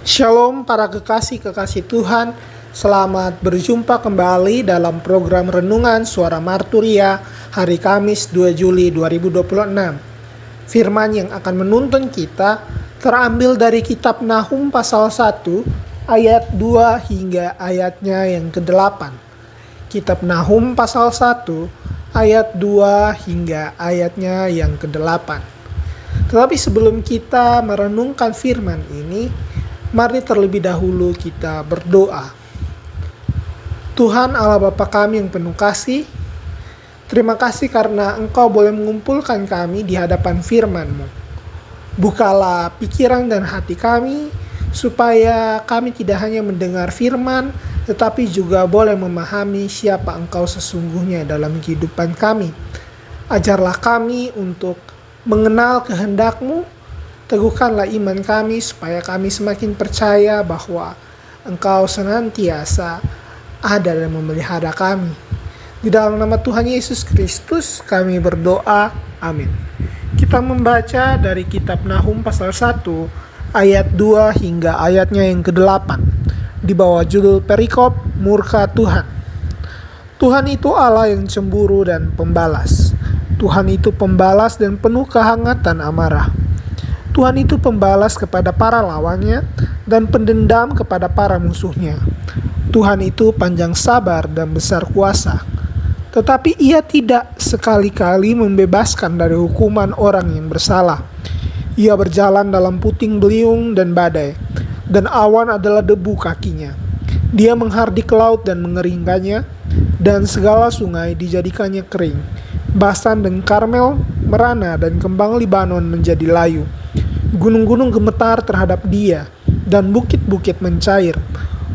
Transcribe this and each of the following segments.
Shalom para kekasih-kekasih Tuhan, selamat berjumpa kembali dalam program Renungan Suara Marturia hari Kamis 2 Juli 2026. Firman yang akan menuntun kita terambil dari kitab Nahum pasal 1 ayat 2 hingga ayatnya yang ke-8. Kitab Nahum pasal 1 ayat 2 hingga ayatnya yang ke-8. Tetapi sebelum kita merenungkan firman ini, mari terlebih dahulu kita berdoa. Tuhan Allah Bapa kami yang penuh kasih, terima kasih karena Engkau boleh mengumpulkan kami di hadapan firman-Mu. Bukalah pikiran dan hati kami, supaya kami tidak hanya mendengar firman, tetapi juga boleh memahami siapa Engkau sesungguhnya dalam kehidupan kami. Ajarlah kami untuk mengenal kehendak-Mu, teguhkanlah iman kami supaya kami semakin percaya bahwa Engkau senantiasa ada dan memelihara kami. Di dalam nama Tuhan Yesus Kristus kami berdoa, amin. Kita membaca dari kitab Nahum pasal 1 ayat 2 hingga ayatnya yang ke-8 di bawah judul perikop murka Tuhan. Tuhan itu Allah yang cemburu dan pembalas. Tuhan itu pembalas dan penuh kehangatan amarah. Tuhan itu pembalas kepada para lawannya dan pendendam kepada para musuhnya. Tuhan itu panjang sabar dan besar kuasa. Tetapi Ia tidak sekali-kali membebaskan dari hukuman orang yang bersalah. Ia berjalan dalam puting beliung dan badai, dan awan adalah debu kakinya. Dia menghardik laut dan mengeringkannya, dan segala sungai dijadikannya kering. Basan dan Karmel merana dan kembang Libanon menjadi layu. Gunung-gunung gemetar terhadap Dia, dan bukit-bukit mencair.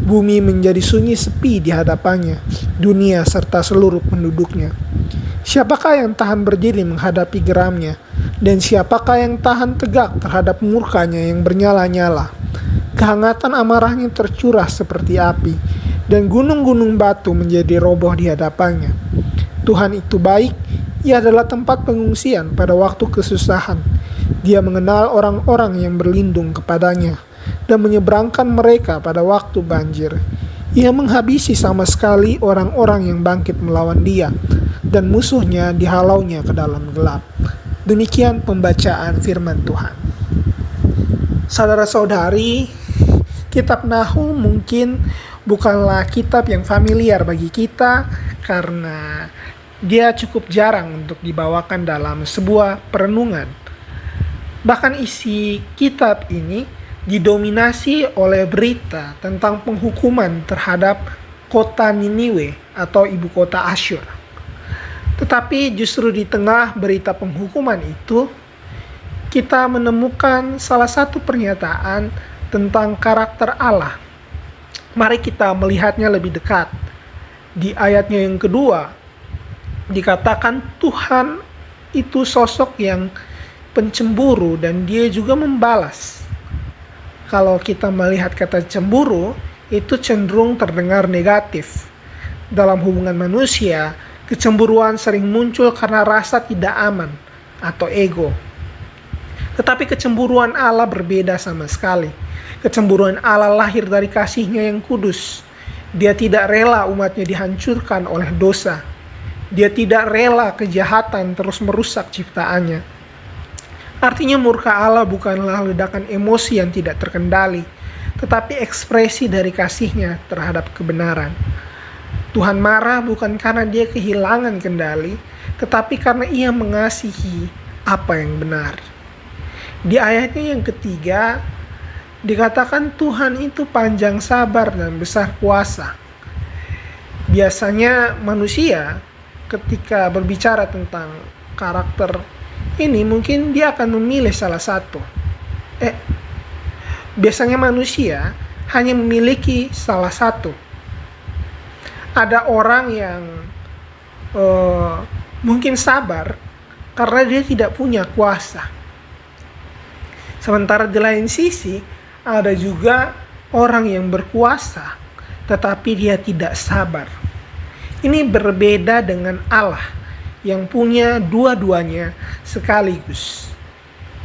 Bumi menjadi sunyi sepi di hadapannya, dunia serta seluruh penduduknya. Siapakah yang tahan berdiri menghadapi geramnya, dan siapakah yang tahan tegak terhadap murkanya yang bernyala-nyala? Kehangatan amarahnya tercurah seperti api, dan gunung-gunung batu menjadi roboh di hadapannya. Tuhan itu baik, Ia adalah tempat pengungsian pada waktu kesusahan. Dia mengenal orang-orang yang berlindung kepadanya dan menyeberangkan mereka pada waktu banjir. Ia menghabisi sama sekali orang-orang yang bangkit melawan Dia, dan musuhnya dihalaunya ke dalam gelap. Demikian pembacaan firman Tuhan. Saudara-saudari, kitab Nahum mungkin bukanlah kitab yang familiar bagi kita karena dia cukup jarang untuk dibawakan dalam sebuah perenungan. Bahkan isi kitab ini didominasi oleh berita tentang penghukuman terhadap kota Niniwe atau ibu kota Asyur. Tetapi justru di tengah berita penghukuman itu, kita menemukan salah satu pernyataan tentang karakter Allah. Mari kita melihatnya lebih dekat. Di ayatnya yang kedua, dikatakan Tuhan itu sosok yang pencemburu dan Dia juga membalas. Kalau kita melihat kata cemburu, itu cenderung terdengar negatif. Dalam hubungan manusia, kecemburuan sering muncul karena rasa tidak aman atau ego. Tetapi kecemburuan Allah berbeda sama sekali. Kecemburuan Allah lahir dari kasih-Nya yang kudus. Dia tidak rela umat-Nya dihancurkan oleh dosa. Dia tidak rela kejahatan terus merusak ciptaannya. Artinya murka Allah bukanlah ledakan emosi yang tidak terkendali, tetapi ekspresi dari kasih-Nya terhadap kebenaran. Tuhan marah bukan karena Dia kehilangan kendali, tetapi karena Ia mengasihi apa yang benar. Di ayatnya yang ketiga, dikatakan Tuhan itu panjang sabar dan besar kuasa. Biasanya manusia ketika berbicara tentang karakter ini mungkin dia akan memilih salah satu. Biasanya manusia hanya memiliki salah satu. Ada orang yang mungkin sabar karena dia tidak punya kuasa. Sementara di lain sisi ada juga orang yang berkuasa tetapi dia tidak sabar. Ini berbeda dengan Allah yang punya dua-duanya sekaligus.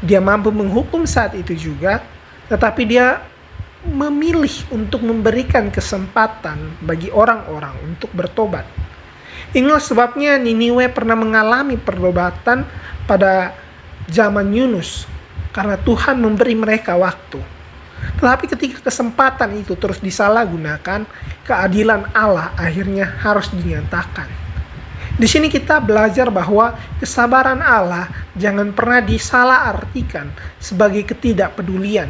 Dia mampu menghukum saat itu juga, tetapi Dia memilih untuk memberikan kesempatan bagi orang-orang untuk bertobat. Inilah sebabnya Niniwe pernah mengalami pertobatan pada zaman Yunus, karena Tuhan memberi mereka waktu. Tetapi ketika kesempatan itu terus disalahgunakan, keadilan Allah akhirnya harus dinyatakan. Di sini kita belajar bahwa kesabaran Allah jangan pernah disalahartikan sebagai ketidakpedulian.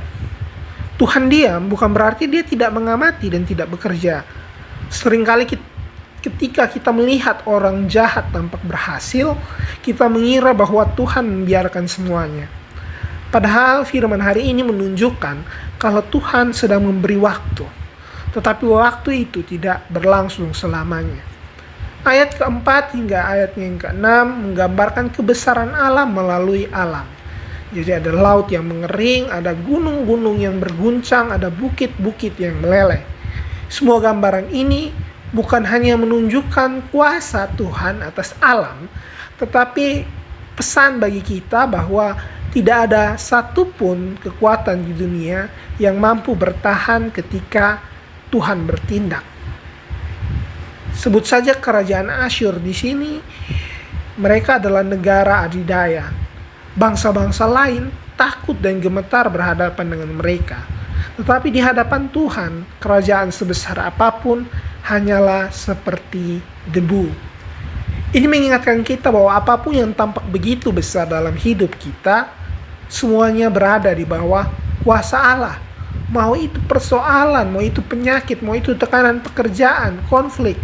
Tuhan diam bukan berarti dia tidak mengamati dan tidak bekerja. Seringkali ketika kita melihat orang jahat tampak berhasil, kita mengira bahwa Tuhan membiarkan semuanya. Padahal firman hari ini menunjukkan kalau Tuhan sedang memberi waktu, tetapi waktu itu tidak berlangsung selamanya. Ayat keempat hingga ayat yang keenam menggambarkan kebesaran Allah melalui alam. Jadi ada laut yang mengering, ada gunung-gunung yang berguncang, ada bukit-bukit yang meleleh. Semua gambaran ini bukan hanya menunjukkan kuasa Tuhan atas alam, tetapi pesan bagi kita bahwa tidak ada satupun kekuatan di dunia yang mampu bertahan ketika Tuhan bertindak. Sebut saja kerajaan Asyur di sini, mereka adalah negara adidaya. Bangsa-bangsa lain takut dan gemetar berhadapan dengan mereka. Tetapi di hadapan Tuhan, kerajaan sebesar apapun hanyalah seperti debu. Ini mengingatkan kita bahwa apapun yang tampak begitu besar dalam hidup kita, semuanya berada di bawah kuasa Allah. Mau itu persoalan, mau itu penyakit, mau itu tekanan pekerjaan, konflik,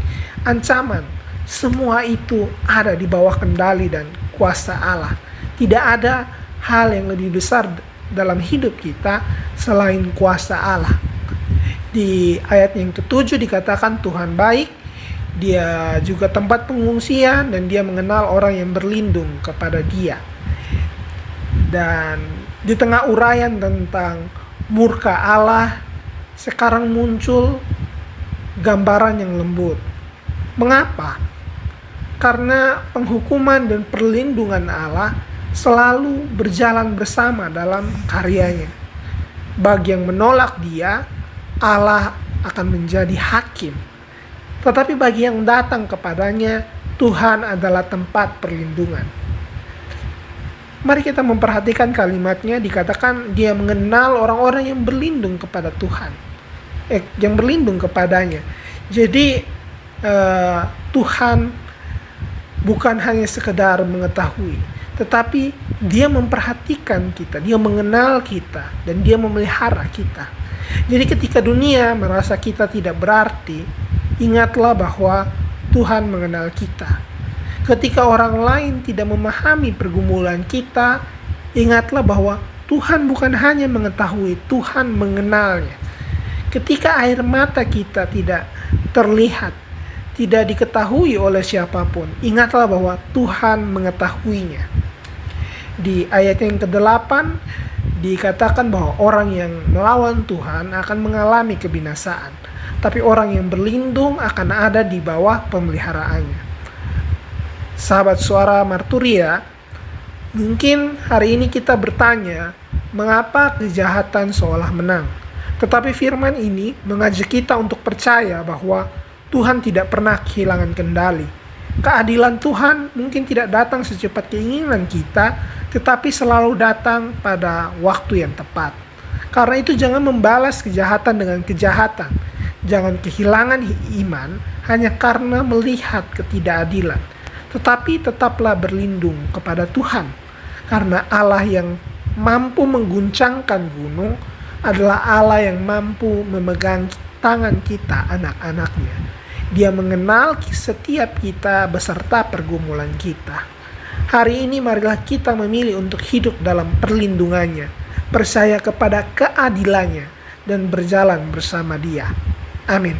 ancaman, semua itu ada di bawah kendali dan kuasa Allah. Tidak ada hal yang lebih besar dalam hidup kita selain kuasa Allah. Di ayat yang ke-7 dikatakan Tuhan baik, Dia juga tempat pengungsian, dan Dia mengenal orang yang berlindung kepada Dia. Dan di tengah uraian tentang murka Allah, sekarang muncul gambaran yang lembut. Mengapa? Karena penghukuman dan perlindungan Allah selalu berjalan bersama dalam karyanya. Bagi yang menolak Dia, Allah akan menjadi hakim. Tetapi bagi yang datang kepadanya, Tuhan adalah tempat perlindungan. Mari kita memperhatikan kalimatnya, dikatakan Dia mengenal orang-orang yang berlindung kepada Tuhan. Yang berlindung kepadanya. Jadi Tuhan bukan hanya sekedar mengetahui, tetapi Dia memperhatikan kita, Dia mengenal kita, dan Dia memelihara kita. Jadi ketika dunia merasa kita tidak berarti, ingatlah bahwa Tuhan mengenal kita. Ketika orang lain tidak memahami pergumulan kita, ingatlah bahwa Tuhan bukan hanya mengetahui, Tuhan mengenalnya. Ketika air mata kita tidak terlihat, tidak diketahui oleh siapapun, ingatlah bahwa Tuhan mengetahuinya. Di ayat yang ke-8 dikatakan bahwa orang yang melawan Tuhan akan mengalami kebinasaan, tapi orang yang berlindung akan ada di bawah pemeliharaannya. Sahabat Suara Marturia, mungkin hari ini kita bertanya, mengapa kejahatan seolah menang? Tetapi firman ini mengajak kita untuk percaya bahwa Tuhan tidak pernah kehilangan kendali. Keadilan Tuhan mungkin tidak datang secepat keinginan kita, tetapi selalu datang pada waktu yang tepat. Karena itu jangan membalas kejahatan dengan kejahatan. Jangan kehilangan iman hanya karena melihat ketidakadilan. Tetapi tetaplah berlindung kepada Tuhan. Karena Allah yang mampu mengguncangkan gunung adalah Allah yang mampu memegang tangan kita, anak-anaknya. Dia mengenal setiap kita beserta pergumulan kita. Hari ini marilah kita memilih untuk hidup dalam perlindungannya, percaya kepada keadilannya, dan berjalan bersama Dia. Amin.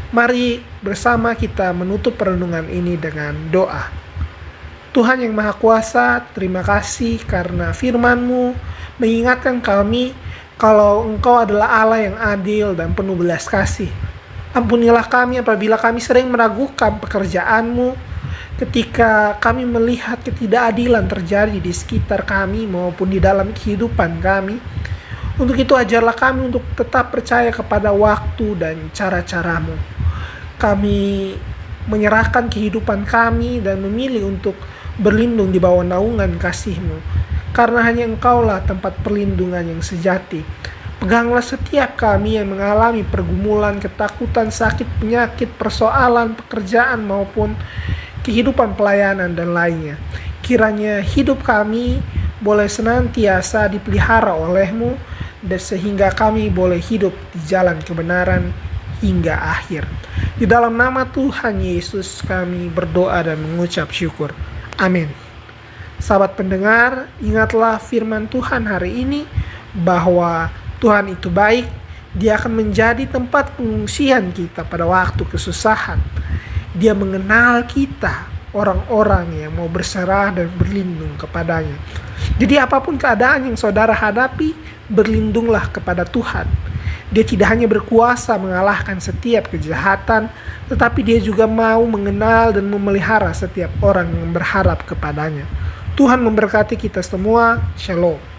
Mari bersama kita menutup perenungan ini dengan doa. Tuhan yang Maha Kuasa, terima kasih karena firman-Mu mengingatkan kami kalau Engkau adalah Allah yang adil dan penuh belas kasih. Ampunilah kami apabila kami sering meragukan pekerjaan-Mu ketika kami melihat ketidakadilan terjadi di sekitar kami maupun di dalam kehidupan kami. Untuk itu ajarlah kami untuk tetap percaya kepada waktu dan cara-caramu. Kami menyerahkan kehidupan kami dan memilih untuk berlindung di bawah naungan kasih-Mu. Karena hanya Engkaulah tempat perlindungan yang sejati. Peganglah setiap kami yang mengalami pergumulan, ketakutan, sakit, penyakit, persoalan, pekerjaan maupun kehidupan pelayanan dan lainnya. Kiranya hidup kami boleh senantiasa dipelihara oleh-Mu, dan sehingga kami boleh hidup di jalan kebenaran hingga akhir. Di dalam nama Tuhan Yesus kami berdoa dan mengucap syukur. Amin. Sahabat pendengar, ingatlah firman Tuhan hari ini bahwa Tuhan itu baik. Dia akan menjadi tempat pengungsian kita pada waktu kesusahan. Dia mengenal kita, orang-orang yang mau berserah dan berlindung kepadanya. Jadi apapun keadaan yang saudara hadapi, berlindunglah kepada Tuhan. Dia tidak hanya berkuasa mengalahkan setiap kejahatan, tetapi Dia juga mau mengenal dan memelihara setiap orang yang berharap kepadanya. Tuhan memberkati kita semua. Shalom.